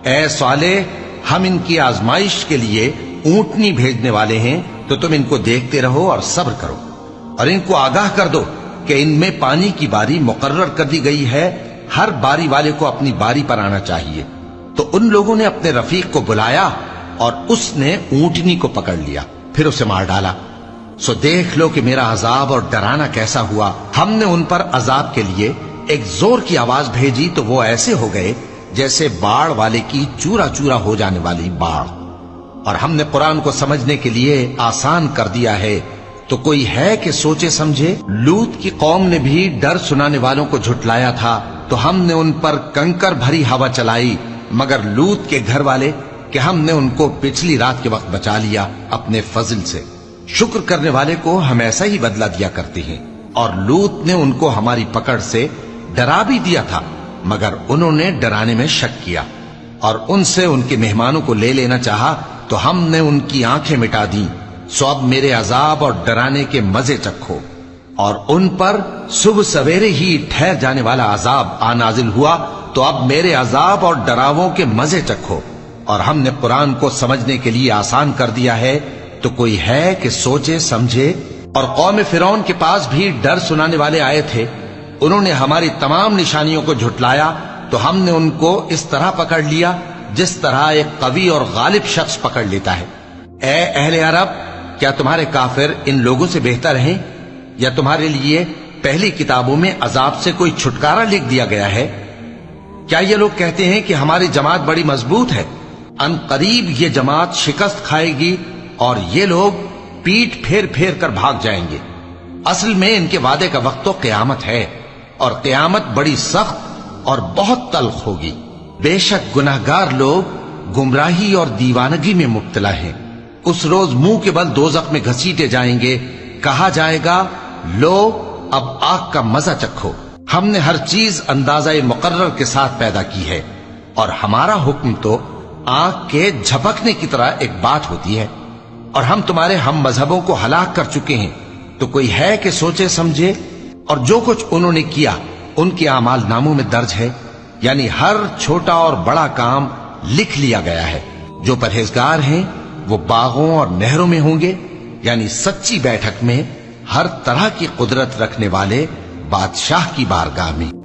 اے صالح ہم ان کی آزمائش کے لیے اونٹنی بھیجنے والے ہیں، تو تم ان کو دیکھتے رہو اور صبر کرو، اور ان کو آگاہ کر دو کہ ان میں پانی کی باری مقرر کر دی گئی ہے، ہر باری والے کو اپنی باری پر آنا چاہیے۔ تو ان لوگوں نے اپنے رفیق کو بلایا اور اس نے اونٹنی کو پکڑ لیا، پھر اسے مار ڈالا۔ سو دیکھ لو کہ میرا عذاب اور ڈرانا کیسا ہوا۔ ہم نے ان پر عذاب کے لیے ایک زور کی آواز بھیجی تو وہ ایسے ہو گئے جیسے باڑ والے کی چورا چورا ہو جانے والی باڑ۔ اور ہم نے قرآن کو سمجھنے کے لیے آسان کر دیا ہے، تو کوئی ہے کہ سوچے سمجھے؟ لوط کی قوم نے بھی ڈر سنانے والوں کو جھٹلایا تھا، تو ہم نے ان پر کنکر بھری ہوا چلائی، مگر لوط کے گھر والے کہ ہم نے ان کو پچھلی رات کے وقت بچا لیا اپنے فضل سے۔ شکر کرنے والے کو ہم ایسا ہی بدلہ دیا کرتے ہیں۔ اور لوط نے ان کو ہماری پکڑ سے ڈرا بھی دیا تھا، مگر انہوں نے ڈرانے میں شک کیا، اور ان سے ان کے مہمانوں کو لے لینا چاہا تو ہم نے ان کی آنکھیں مٹا دیں۔ سو اب میرے عذاب اور ڈرانے کے مزے چکھو۔ اور ان پر صبح سویرے ہی ٹھہر جانے والا عذاب آ نازل ہوا، تو اب میرے عذاب اور ڈراووں کے مزے چکھو۔ اور ہم نے قرآن کو سمجھنے کے لیے آسان کر دیا ہے، تو کوئی ہے کہ سوچے سمجھے؟ اور قوم فرعون کے پاس بھی ڈر سنانے والے آئے تھے، انہوں نے ہماری تمام نشانیوں کو جھٹلایا، تو ہم نے ان کو اس طرح پکڑ لیا جس طرح ایک قوی اور غالب شخص پکڑ لیتا ہے۔ اے اہل عرب، کیا تمہارے کافر ان لوگوں سے بہتر ہیں؟ یا تمہارے لیے پہلی کتابوں میں عذاب سے کوئی چھٹکارا لکھ دیا گیا ہے؟ کیا یہ لوگ کہتے ہیں کہ ہماری جماعت بڑی مضبوط ہے؟ ان قریب یہ جماعت شکست کھائے گی اور یہ لوگ پیٹ پھیر پھیر کر بھاگ جائیں گے۔ اصل میں ان کے وعدے کا وقت تو قیامت ہے، اور قیامت بڑی سخت اور بہت تلخ ہوگی۔ بے شک گناہگار لوگ گمراہی اور دیوانگی میں مبتلا ہیں۔ اس روز منہ کے بل دوزخ میں گھسیٹے جائیں گے، کہا جائے گا لو اب آگ کا مزہ چکھو۔ ہم نے ہر چیز اندازہ مقرر کے ساتھ پیدا کی ہے، اور ہمارا حکم تو آگ کے جھپکنے کی طرح ایک بات ہوتی ہے۔ اور ہم تمہارے ہم مذہبوں کو ہلاک کر چکے ہیں، تو کوئی ہے کہ سوچے سمجھے؟ اور جو کچھ انہوں نے کیا ان کے اعمال ناموں میں درج ہے، یعنی ہر چھوٹا اور بڑا کام لکھ لیا گیا ہے۔ جو پرہیزگار ہیں وہ باغوں اور نہروں میں ہوں گے، یعنی سچی بیٹھک میں ہر طرح کی قدرت رکھنے والے بادشاہ کی بارگاہ میں۔